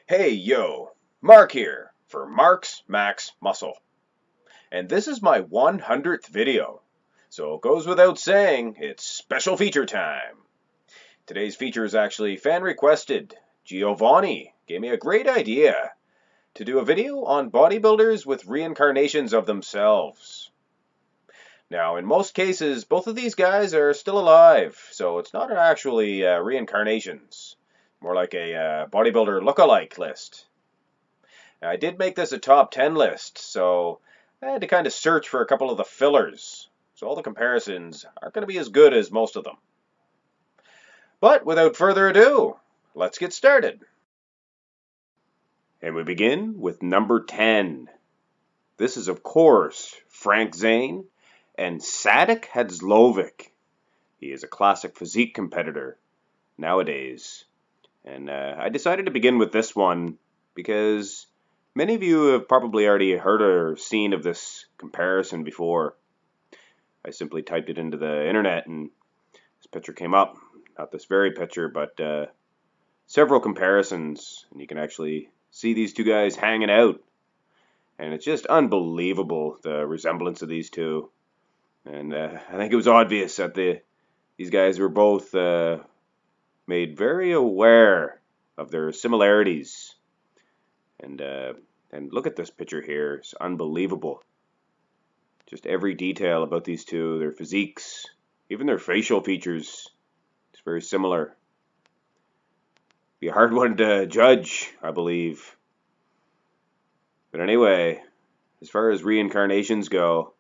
Hey yo, Mark here for Mark's Max Muscle. And this is my 100th video. So it goes without saying, it's special feature time. Today's feature is actually fan requested. Giovanni gave me a great idea to do a video on bodybuilders with reincarnations of themselves. Now, in most cases, both of these guys are still alive, so it's not actually reincarnations. More like a bodybuilder lookalike list. Now, I did make this a top 10 list, so I had to kind of search for a couple of the fillers. So all the comparisons aren't going to be as good as most of them. But without further ado, let's get started. And we begin with number 10. This is, of course, Frank Zane and Sadik Hadzlovic. He is a classic physique competitor nowadays. And I decided to begin with this one because many of you have probably already heard or seen of this comparison before. I simply typed it into the internet and this picture came up. Not this very picture, but several comparisons. And you can actually see these two guys hanging out. And it's just unbelievable, the resemblance of these two. And I think it was obvious that these guys were both made very aware of their similarities. And look at this picture here. It's unbelievable. Just every detail about these two, their physiques, even their facial features, it's very similar. Be a hard one to judge, I believe. But anyway, as far as reincarnations go,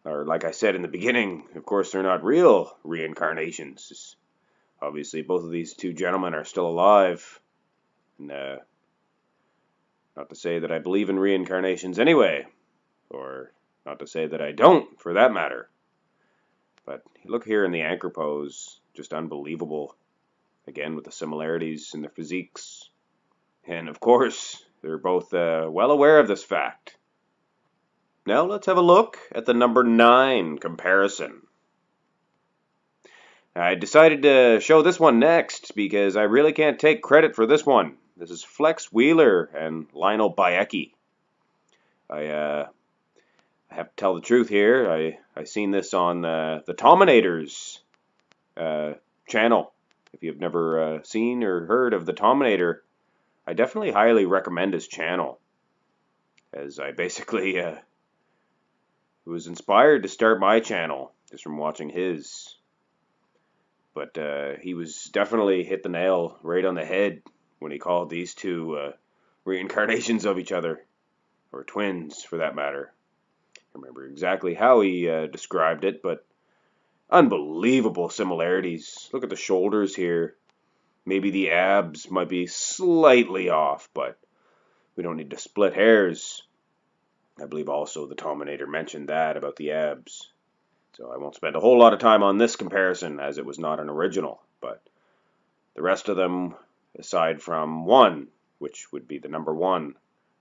or like I said in the beginning, of course they're not real reincarnations. Obviously, both of these two gentlemen are still alive. And, not to say that I believe in reincarnations anyway, or not to say that I don't, for that matter. But look here in the anchor pose, just unbelievable. Again, with the similarities in their physiques. And of course, they're both well aware of this fact. Now let's have a look at the number 9 comparison. I decided to show this one next because I really can't take credit for this one. This is Flex Wheeler and Lionel Bayecki. I have to tell the truth here. I seen this on the Tominators channel. If you've never seen or heard of the Tominator, I definitely highly recommend his channel. As I basically was inspired to start my channel just from watching his. But he was definitely hit the nail right on the head when he called these two reincarnations of each other, or twins for that matter. I remember exactly how he described it, but unbelievable similarities. Look at the shoulders here. Maybe the abs might be slightly off, but we don't need to split hairs. I believe also the Tominator mentioned that about the abs. So I won't spend a whole lot of time on this comparison as it was not an original. But the rest of them, aside from one, which would be the number 1,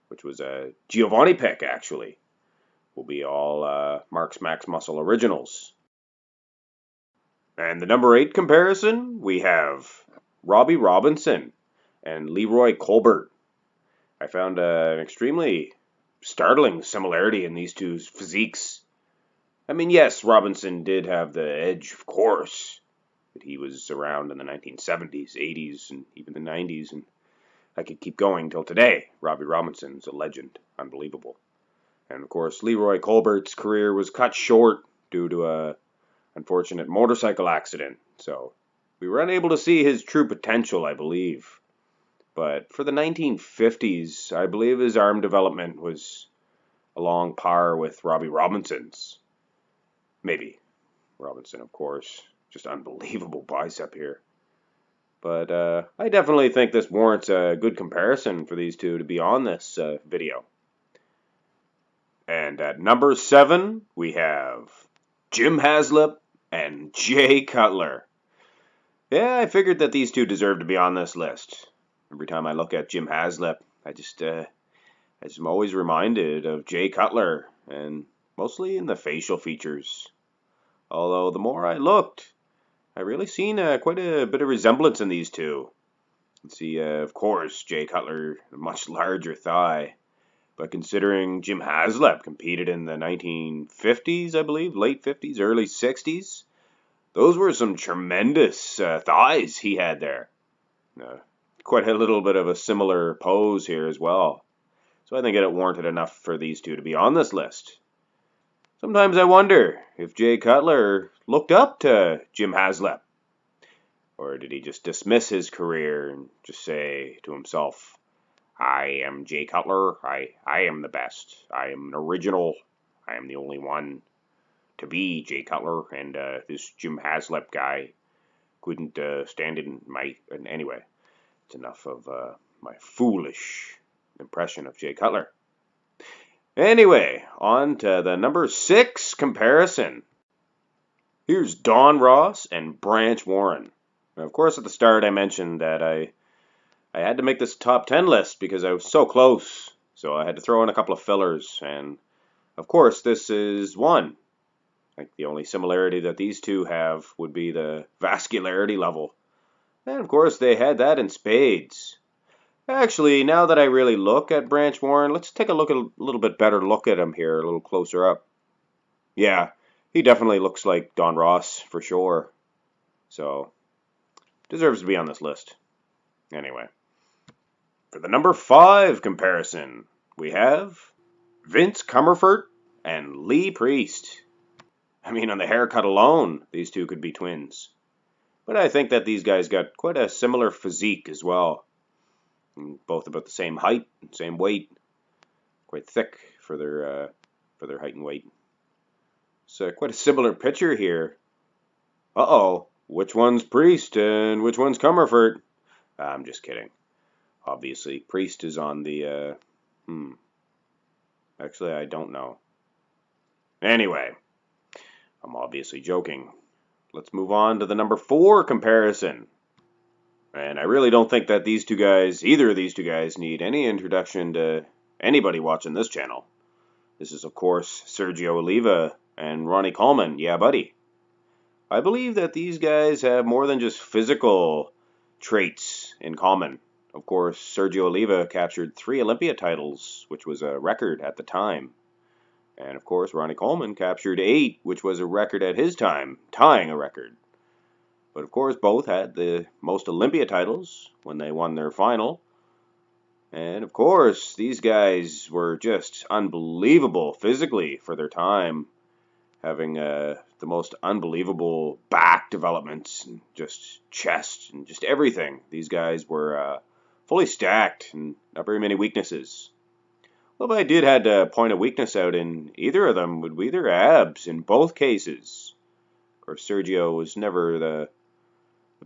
which was a Giovanni pick actually, will be all Mark's Max Muscle originals. And the number 8 comparison, we have Robbie Robinson and Leroy Colbert. I found an extremely startling similarity in these two's physiques. I mean, yes, Robinson did have the edge, of course, but he was around in the 1970s, 80s, and even the 90s, and I could keep going till today. Robbie Robinson's a legend. Unbelievable. And, of course, Leroy Colbert's career was cut short due to a unfortunate motorcycle accident, so we were unable to see his true potential, I believe. But for the 1950s, I believe his arm development was along par with Robbie Robinson's. Maybe. Robinson, of course. Just unbelievable bicep here. But I definitely think this warrants a good comparison for these two to be on this video. And at number 7, we have Jim Haslip and Jay Cutler. Yeah, I figured that these two deserve to be on this list. Every time I look at Jim Haslip, I just am always reminded of Jay Cutler, and mostly in the facial features. Although the more I looked, I really seen quite a bit of resemblance in these two. You see, of course, Jay Cutler, a much larger thigh. But considering Jim Haslip competed in the 1950s, I believe, late 50s, early 60s, those were some tremendous thighs he had there. Quite a little bit of a similar pose here as well. So I think it warranted enough for these two to be on this list. Sometimes I wonder if Jay Cutler looked up to Jim Haslip. Or did he just dismiss his career and just say to himself, I am Jay Cutler, I am the best, I am an original, I am the only one to be Jay Cutler, and this Jim Haslip guy couldn't stand in my... And anyway, it's enough of my foolish impression of Jay Cutler. Anyway, on to the number 6 comparison. Here's Don Ross and Branch Warren. Now, of course, at the start I mentioned that I had to make this top 10 list because I was so close. So I had to throw in a couple of fillers. And, of course, this is one. Like, the only similarity that these two have would be the vascularity level. And, of course, they had that in spades. Actually, now that I really look at Branch Warren, let's take a little bit better look at him here, a little closer up. Yeah, he definitely looks like Don Ross, for sure. So, deserves to be on this list. Anyway. For the number 5 comparison, we have Vince Comerford and Lee Priest. I mean, on the haircut alone, these two could be twins. But I think that these guys got quite a similar physique as well. Both about the same height, same weight. Quite thick for their height and weight. So quite a similar picture here. Uh-oh, which one's Priest and which one's Comerford? I'm just kidding. Obviously, Priest is on the, Actually, I don't know. Anyway, I'm obviously joking. Let's move on to the number 4 comparison. And I really don't think that either of these two guys, need any introduction to anybody watching this channel. This is, of course, Sergio Oliva and Ronnie Coleman. Yeah, buddy. I believe that these guys have more than just physical traits in common. Of course, Sergio Oliva captured 3 Olympia titles, which was a record at the time. And of course, Ronnie Coleman captured 8, which was a record at his time, tying a record. But of course, both had the most Olympia titles when they won their final. And of course, these guys were just unbelievable physically for their time, having the most unbelievable back developments, and just chest, and just everything. These guys were fully stacked and not very many weaknesses. Well, if I had to point a weakness out in either of them, would be their abs in both cases. Of course, Sergio was never the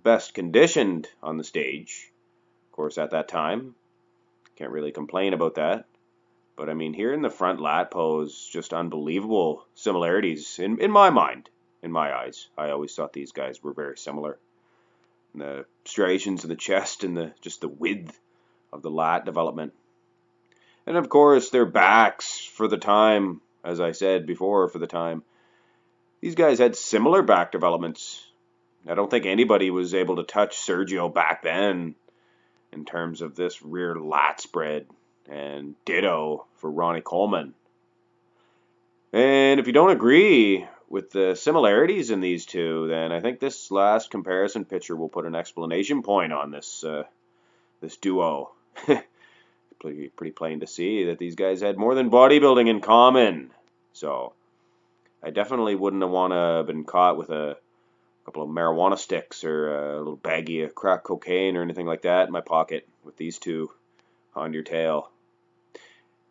best conditioned on the stage, of course, at that time. Can't really complain about that. But I mean, here in the front lat pose, just unbelievable similarities in my mind, in my eyes. I always thought these guys were very similar. And the striations in the chest and just the width of the lat development. And of course, their backs for the time, as I said before, for the time. These guys had similar back developments. I don't think anybody was able to touch Sergio back then in terms of this rear lat spread. And ditto for Ronnie Coleman. And if you don't agree with the similarities in these two, then I think this last comparison picture will put an exclamation point on this duo. Pretty plain to see that these guys had more than bodybuilding in common. So I definitely wouldn't have want to have been caught with a couple of marijuana sticks or a little baggie of crack cocaine or anything like that in my pocket with these two on your tail.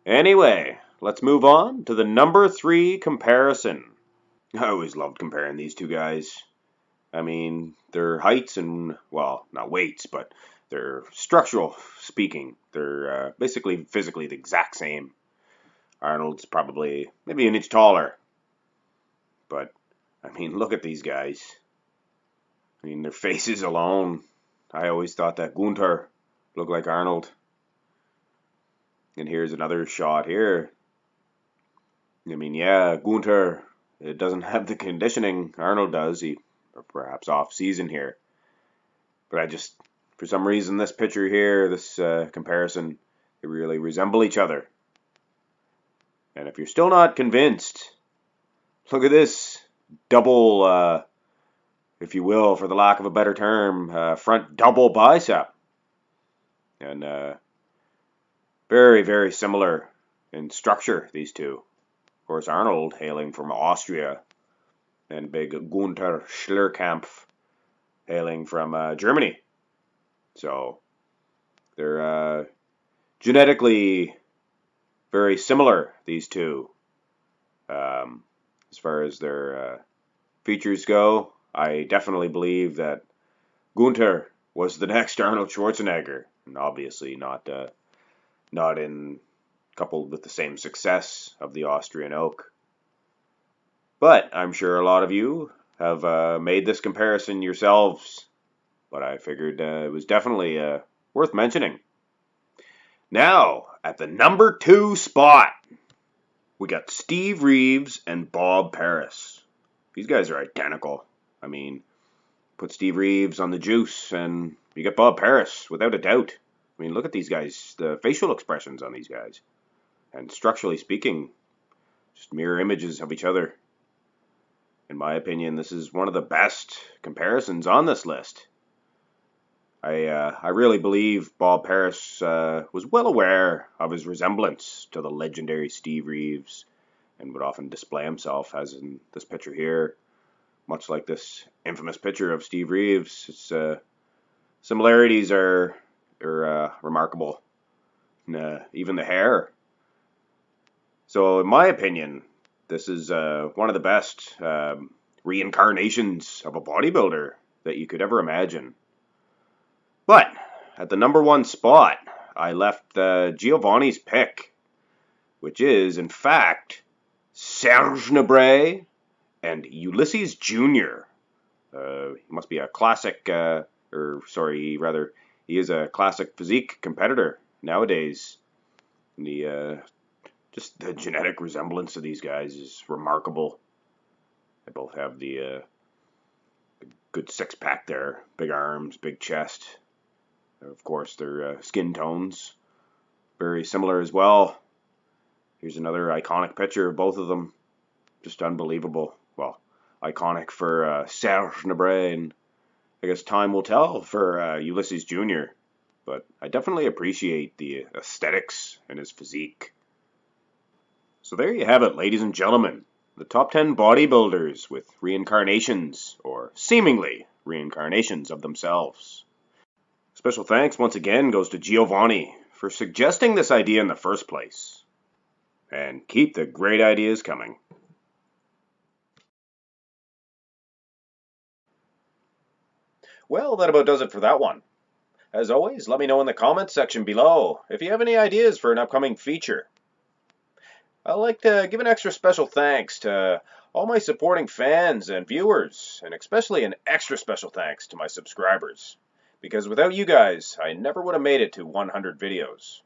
Anyway, let's move on to the number 3 comparison. I always loved comparing these two guys. I mean, their heights and, well, not weights, but their structural speaking, they're basically physically the exact same. Arnold's probably maybe an inch taller. But, I mean, look at these guys. I mean, their faces alone. I always thought that Gunther looked like Arnold. And here's another shot here. I mean, yeah, Gunther, it doesn't have the conditioning Arnold does. He perhaps off season here. But I just, for some reason, this picture here, this comparison, they really resemble each other. And if you're still not convinced, look at this double, if you will, for the lack of a better term, front double bicep. And very, very similar in structure, these two. Of course, Arnold hailing from Austria, and big Gunther Schlierkampf hailing from Germany. So they're genetically very similar, these two. As far as their features go, I definitely believe that Gunther was the next Arnold Schwarzenegger, and obviously not in coupled with the same success of the Austrian oak. But I'm sure a lot of you have made this comparison yourselves, but I figured it was definitely worth mentioning. Now, at the number 2 spot, we got Steve Reeves and Bob Paris. These guys are identical. I mean, put Steve Reeves on the juice and you get Bob Paris, without a doubt. I mean, look at these guys, the facial expressions on these guys. And structurally speaking, just mirror images of each other. In my opinion, this is one of the best comparisons on this list. I really believe Bob Paris was well aware of his resemblance to the legendary Steve Reeves and would often display himself, as in this picture here, much like this infamous picture of Steve Reeves. Its similarities are remarkable. And, even the hair. So in my opinion, this is one of the best reincarnations of a bodybuilder that you could ever imagine. But at the number 1 spot, I left Giovanni's pick, which is, in fact, Serge Nubret and Ulysses Jr. He must be a classic, he is a classic physique competitor nowadays. And just the genetic resemblance of these guys is remarkable. They both have the good six-pack there, big arms, big chest. Of course, their skin tones, very similar as well. Here's another iconic picture of both of them. Just unbelievable. Well, iconic for Serge Nubret, and I guess time will tell for Ulysses Jr. But I definitely appreciate the aesthetics and his physique. So there you have it, ladies and gentlemen. The top 10 bodybuilders with reincarnations, or seemingly reincarnations of themselves. Special thanks once again goes to Giovanni for suggesting this idea in the first place. And keep the great ideas coming. Well, that about does it for that one. As always, let me know in the comments section below if you have any ideas for an upcoming feature. I'd like to give an extra special thanks to all my supporting fans and viewers, and especially an extra special thanks to my subscribers. Because without you guys, I never would have made it to 100 videos.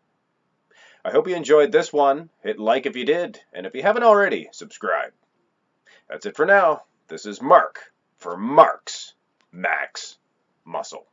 I hope you enjoyed this one. Hit like if you did, and if you haven't already, subscribe. That's it for now. This is Mark for Mark's Max Muscle.